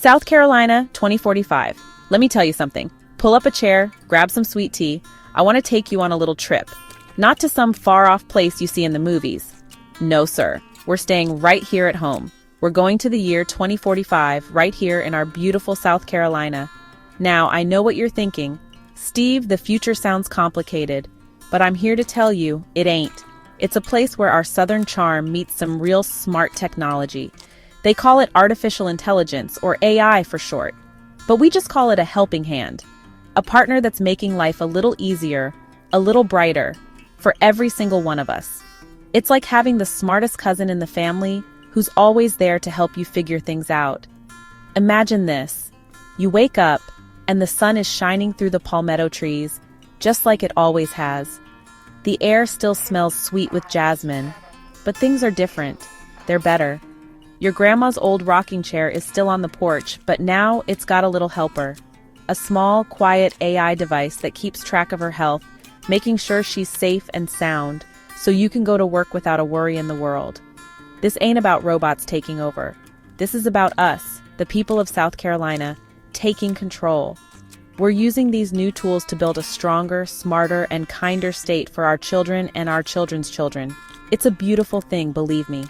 South Carolina, 2045. Let me tell you something. Pull up a chair, grab some sweet tea. I want to take you on a little trip. Not to some far-off place you see in the movies. No, sir. We're staying right here at home. We're going to the year 2045, right here in our beautiful South Carolina. Now, I know what you're thinking. Steve, the future sounds complicated. But I'm here to tell you, it ain't. It's a place where our Southern charm meets some real smart technology. They call it artificial intelligence, or AI for short. But we just call it a helping hand. A partner that's making life a little easier, a little brighter, for every single one of us. It's like having the smartest cousin in the family who's always there to help you figure things out. Imagine this. You wake up, and the sun is shining through the palmetto trees, just like it always has. The air still smells sweet with jasmine, but things are different. They're better. Your grandma's old rocking chair is still on the porch, but now it's got a little helper. A small, quiet AI device that keeps track of her health, making sure she's safe and sound, so you can go to work without a worry in the world. This ain't about robots taking over. This is about us, the people of South Carolina, taking control. We're using these new tools to build a stronger, smarter, and kinder state for our children and our children's children. It's a beautiful thing, believe me.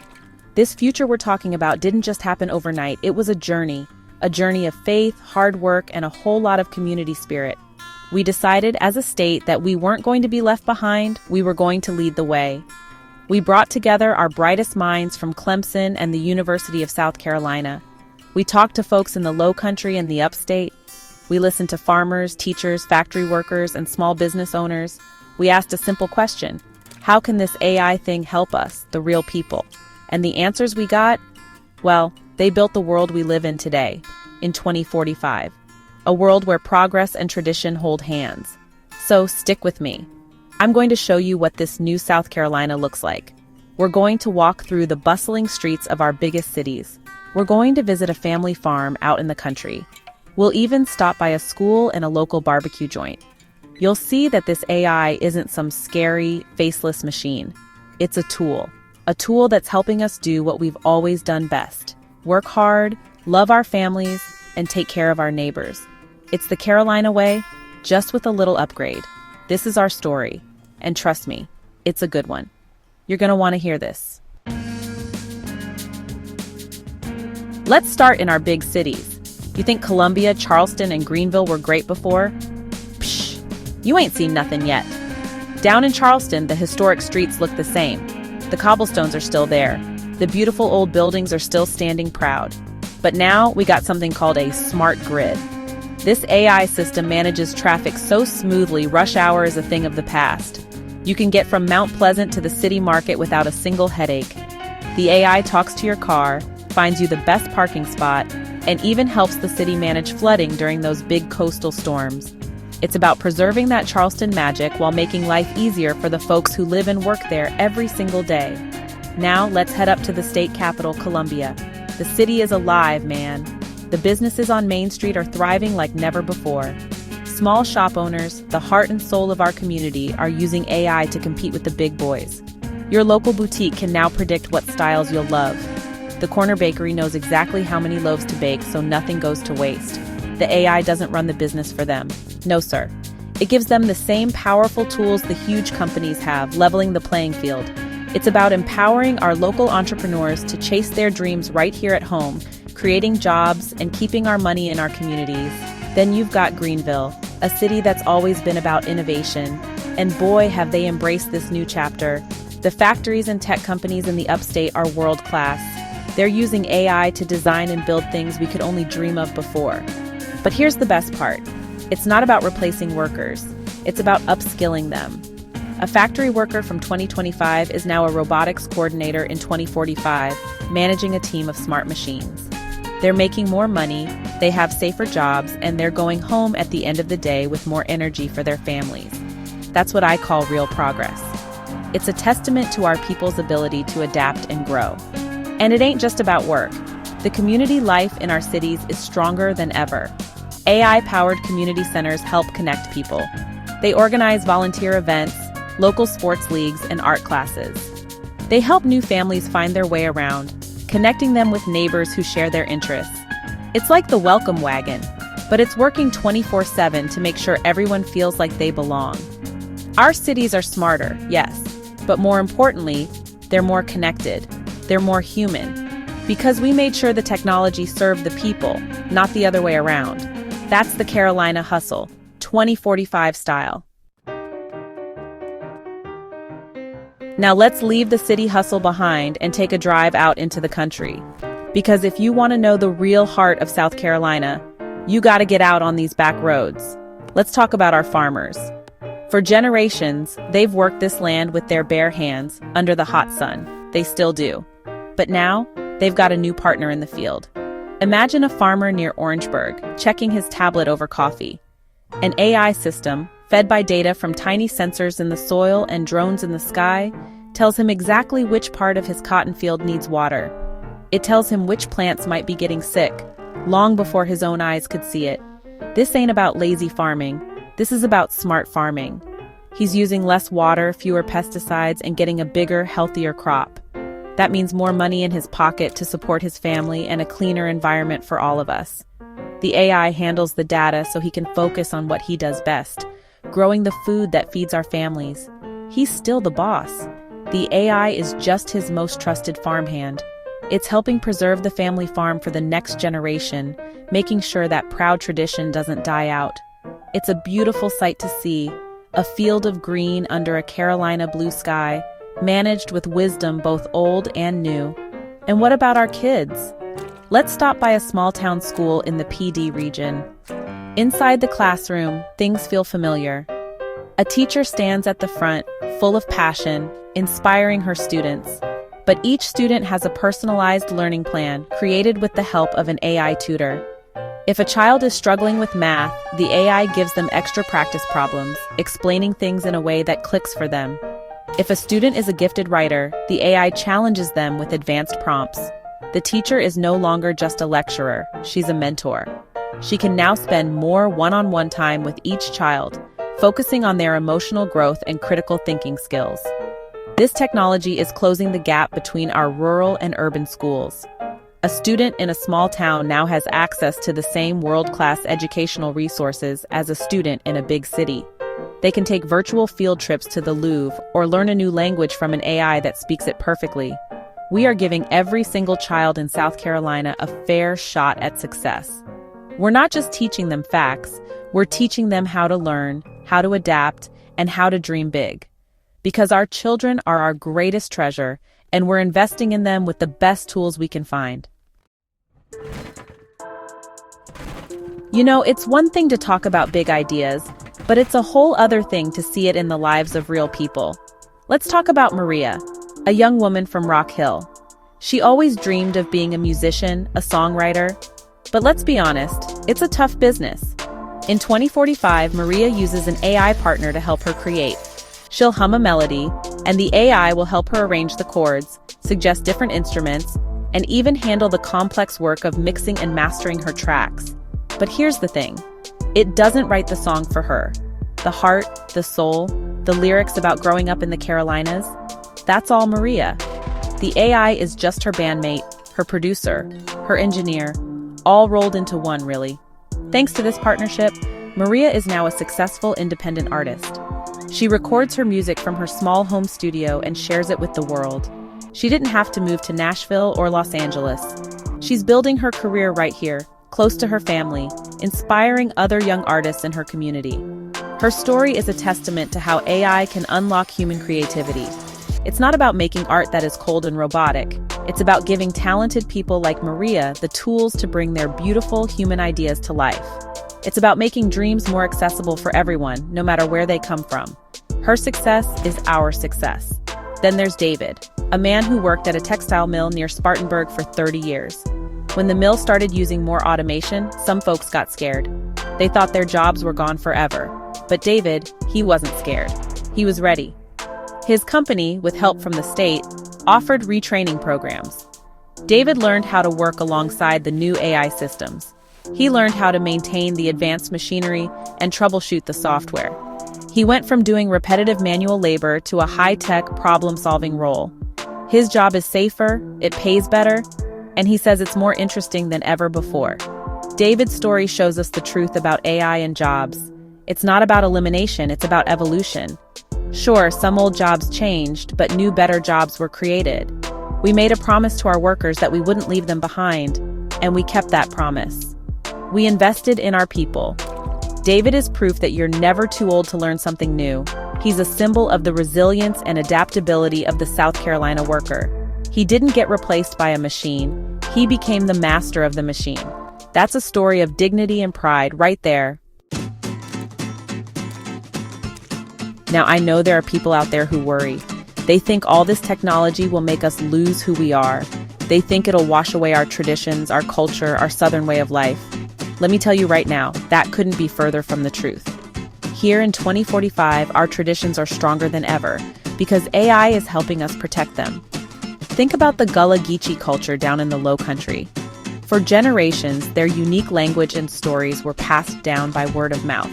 This future we're talking about didn't just happen overnight. It was a journey of faith, hard work, and a whole lot of community spirit. We decided as a state that we weren't going to be left behind, we were going to lead the way. We brought together our brightest minds from Clemson and the University of South Carolina. We talked to folks in the Low Country and the Upstate. We listened to farmers, teachers, factory workers, and small business owners. We asked a simple question: how can this AI thing help us, the real people? And the answers we got? Well, they built the world we live in today, in 2045. A world where progress and tradition hold hands. So stick with me. I'm going to show you what this new South Carolina looks like. We're going to walk through the bustling streets of our biggest cities. We're going to visit a family farm out in the country. We'll even stop by a school and a local barbecue joint. You'll see that this AI isn't some scary, faceless machine. It's a tool that's helping us do what we've always done best: work hard, love our families, and take care of our neighbors. It's the Carolina way, just with a little upgrade. This is our story, and trust me, it's a good one. You're going to want to hear this. Let's start in our big cities. You think Columbia, Charleston, and Greenville were great before? Psh, you ain't seen nothing yet. Down in Charleston, the historic streets look the same. The cobblestones are still there. The beautiful old buildings are still standing proud. But now we got something called a smart grid. This AI system manages traffic so smoothly, rush hour is a thing of the past. You can get from Mount Pleasant to the city market without a single headache. The AI talks to your car, finds you the best parking spot, and even helps the city manage flooding during those big coastal storms. It's about preserving that Charleston magic while making life easier for the folks who live and work there every single day. Now let's head up to the state capital, Columbia. The city is alive, man. The businesses on Main Street are thriving like never before. Small shop owners, the heart and soul of our community, are using AI to compete with the big boys. Your local boutique can now predict what styles you'll love. The corner bakery knows exactly how many loaves to bake, so nothing goes to waste. The AI doesn't run the business for them. No, sir. It gives them the same powerful tools the huge companies have, leveling the playing field. It's about empowering our local entrepreneurs to chase their dreams right here at home, creating jobs and keeping our money in our communities. Then you've got Greenville, a city that's always been about innovation. And boy, have they embraced this new chapter. The factories and tech companies in the upstate are world-class. They're using AI to design and build things we could only dream of before. But here's the best part. It's not about replacing workers. It's about upskilling them. A factory worker from 2025 is now a robotics coordinator in 2045, managing a team of smart machines. They're making more money, they have safer jobs, and they're going home at the end of the day with more energy for their families. That's what I call real progress. It's a testament to our people's ability to adapt and grow. And it ain't just about work. The community life in our cities is stronger than ever. AI-powered community centers help connect people. They organize volunteer events, local sports leagues, and art classes. They help new families find their way around, connecting them with neighbors who share their interests. It's like the welcome wagon, but it's working 24/7 to make sure everyone feels like they belong. Our cities are smarter, yes, but more importantly, they're more connected. They're more human. Because we made sure the technology served the people, not the other way around. That's the Carolina Hustle, 2045 style. Now let's leave the city hustle behind and take a drive out into the country. Because if you want to know the real heart of South Carolina, you got to get out on these back roads. Let's talk about our farmers. For generations, they've worked this land with their bare hands, under the hot sun. They still do. But now, they've got a new partner in the field. Imagine a farmer near Orangeburg checking his tablet over coffee. An AI system, fed by data from tiny sensors in the soil and drones in the sky, tells him exactly which part of his cotton field needs water. It tells him which plants might be getting sick, long before his own eyes could see it. This ain't about lazy farming. This is about smart farming. He's using less water, fewer pesticides, and getting a bigger, healthier crop. That means more money in his pocket to support his family and a cleaner environment for all of us. The AI handles the data so he can focus on what he does best, growing the food that feeds our families. He's still the boss. The AI is just his most trusted farmhand. It's helping preserve the family farm for the next generation, making sure that proud tradition doesn't die out. It's a beautiful sight to see, a field of green under a Carolina blue sky, managed with wisdom both old and new. And what about our kids? Let's stop by a small-town school in the PD region. Inside the classroom, things feel familiar. A teacher stands at the front, full of passion, inspiring her students. But each student has a personalized learning plan created with the help of an AI tutor. If a child is struggling with math, the AI gives them extra practice problems, explaining things in a way that clicks for them. If a student is a gifted writer, the AI challenges them with advanced prompts. The teacher is no longer just a lecturer, she's a mentor. She can now spend more one-on-one time with each child, focusing on their emotional growth and critical thinking skills. This technology is closing the gap between our rural and urban schools. A student in a small town now has access to the same world-class educational resources as a student in a big city. They can take virtual field trips to the Louvre or learn a new language from an AI that speaks it perfectly. We are giving every single child in South Carolina a fair shot at success. We're not just teaching them facts, we're teaching them how to learn, how to adapt, and how to dream big. Because our children are our greatest treasure, and we're investing in them with the best tools we can find. You know, it's one thing to talk about big ideas, but it's a whole other thing to see it in the lives of real people. Let's talk about Maria, a young woman from Rock Hill. She always dreamed of being a musician, a songwriter. But let's be honest, it's a tough business. In 2045, Maria uses an AI partner to help her create. She'll hum a melody, and the AI will help her arrange the chords, suggest different instruments, and even handle the complex work of mixing and mastering her tracks. But here's the thing. It doesn't write the song for her. The heart, the soul, the lyrics about growing up in the Carolinas, that's all Maria. The AI is just her bandmate, her producer, her engineer, all rolled into one, really. Thanks to this partnership, Maria is now a successful independent artist. She records her music from her small home studio and shares it with the world. She didn't have to move to Nashville or Los Angeles. She's building her career right here, close to her family, inspiring other young artists in her community. Her story is a testament to how AI can unlock human creativity. It's not about making art that is cold and robotic. It's about giving talented people like Maria the tools to bring their beautiful human ideas to life. It's about making dreams more accessible for everyone, no matter where they come from. Her success is our success. Then there's David, a man who worked at a textile mill near Spartanburg for 30 years. When the mill started using more automation, some folks got scared. They thought their jobs were gone forever. But David, he wasn't scared. He was ready. His company, with help from the state, offered retraining programs. David learned how to work alongside the new AI systems. He learned how to maintain the advanced machinery and troubleshoot the software. He went from doing repetitive manual labor to a high-tech problem-solving role. His job is safer, it pays better, and he says it's more interesting than ever before. David's story shows us the truth about AI and jobs. It's not about elimination, it's about evolution. Sure, some old jobs changed, but new, better jobs were created. We made a promise to our workers that we wouldn't leave them behind, and we kept that promise. We invested in our people. David is proof that you're never too old to learn something new. He's a symbol of the resilience and adaptability of the South Carolina worker. He didn't get replaced by a machine. He became the master of the machine. That's a story of dignity and pride right there. Now, I know there are people out there who worry. They think all this technology will make us lose who we are. They think it'll wash away our traditions, our culture, our Southern way of life. Let me tell you right now, that couldn't be further from the truth. Here in 2045, our traditions are stronger than ever because AI is helping us protect them. Think about the Gullah Geechee culture down in the Low Country. For generations, their unique language and stories were passed down by word of mouth.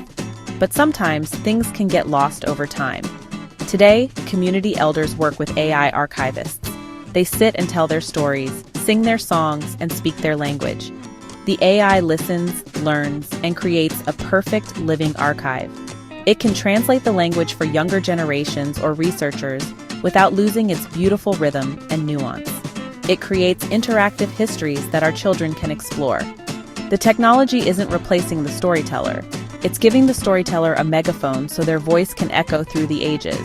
But sometimes things can get lost over time. Today, community elders work with AI archivists. They sit and tell their stories, sing their songs, and speak their language. The AI listens, learns, and creates a perfect living archive. It can translate the language for younger generations or researchers without losing its beautiful rhythm and nuance. It creates interactive histories that our children can explore. The technology isn't replacing the storyteller. It's giving the storyteller a megaphone so their voice can echo through the ages.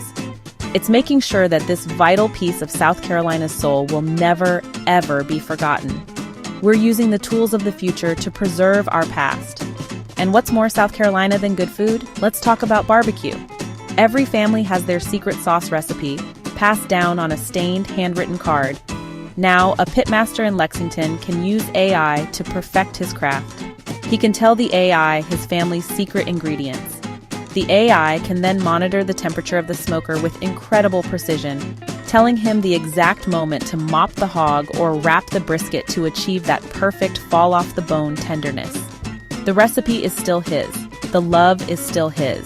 It's making sure that this vital piece of South Carolina's soul will never, ever be forgotten. We're using the tools of the future to preserve our past. And what's more South Carolina than good food? Let's talk about barbecue. Every family has their secret sauce recipe, passed down on a stained, handwritten card. Now, a pitmaster in Lexington can use AI to perfect his craft. He can tell the AI his family's secret ingredients. The AI can then monitor the temperature of the smoker with incredible precision, telling him the exact moment to mop the hog or wrap the brisket to achieve that perfect fall-off-the-bone tenderness. The recipe is still his. The love is still his.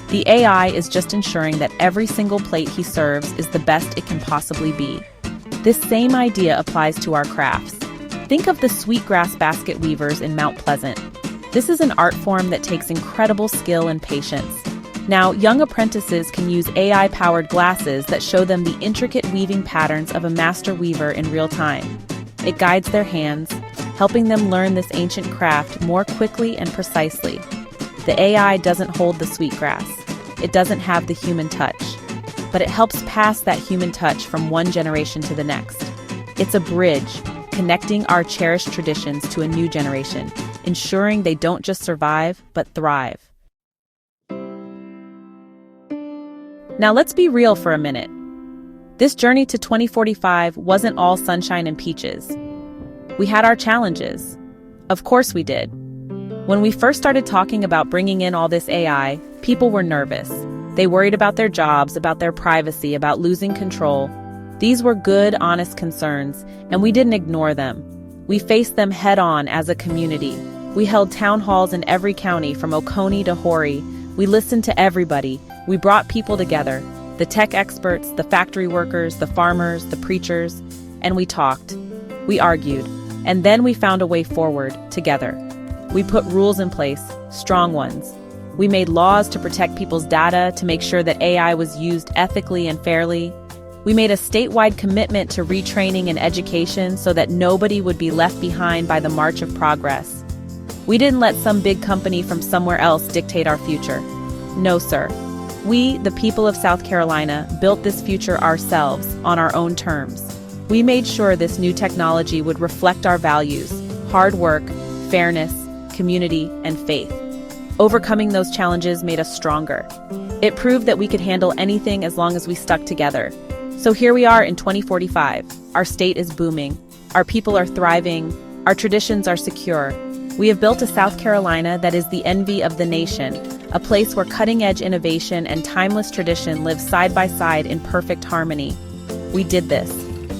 The AI is just ensuring that every single plate he serves is the best it can possibly be. This same idea applies to our crafts. Think of the sweetgrass basket weavers in Mount Pleasant. This is an art form that takes incredible skill and patience. Now, young apprentices can use AI-powered glasses that show them the intricate weaving patterns of a master weaver in real time. It guides their hands, helping them learn this ancient craft more quickly and precisely. The AI doesn't hold the sweetgrass. It doesn't have the human touch, but it helps pass that human touch from one generation to the next. It's a bridge, connecting our cherished traditions to a new generation, ensuring they don't just survive, but thrive. Now let's be real for a minute. This journey to 2045 wasn't all sunshine and peaches. We had our challenges. Of course we did. When we first started talking about bringing in all this AI, people were nervous. They worried about their jobs, about their privacy, about losing control. These were good, honest concerns, and we didn't ignore them. We faced them head-on as a community. We held town halls in every county, from Oconee to Horry. We listened to everybody. We brought people together, the tech experts, the factory workers, the farmers, the preachers, and we talked. We argued, and then we found a way forward, together. We put rules in place, strong ones. We made laws to protect people's data, to make sure that AI was used ethically and fairly. We made a statewide commitment to retraining and education so that nobody would be left behind by the march of progress. We didn't let some big company from somewhere else dictate our future. No, sir. We, the people of South Carolina, built this future ourselves, on our own terms. We made sure this new technology would reflect our values: hard work, fairness, community, and faith. Overcoming those challenges made us stronger. It proved that we could handle anything as long as we stuck together. So here we are in 2045. Our state is booming. Our people are thriving. Our traditions are secure. We have built a South Carolina that is the envy of the nation, a place where cutting-edge innovation and timeless tradition live side by side in perfect harmony. We did this.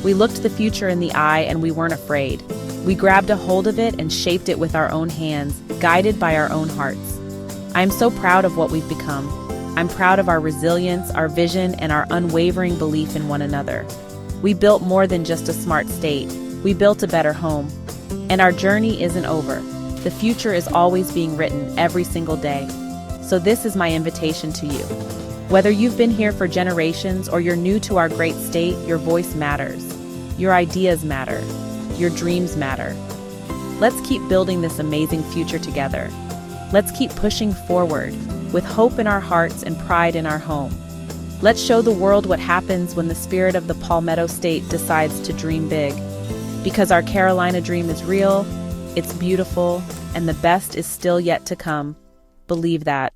We looked the future in the eye and we weren't afraid. We grabbed a hold of it and shaped it with our own hands, guided by our own hearts. I am so proud of what we've become. I'm proud of our resilience, our vision, and our unwavering belief in one another. We built more than just a smart state. We built a better home. And our journey isn't over. The future is always being written every single day. So this is my invitation to you. Whether you've been here for generations or you're new to our great state, your voice matters. Your ideas matter. Your dreams matter. Let's keep building this amazing future together. Let's keep pushing forward with hope in our hearts and pride in our home. Let's show the world what happens when the spirit of the Palmetto State decides to dream big. Because our Carolina dream is real, it's beautiful, and the best is still yet to come. Believe that.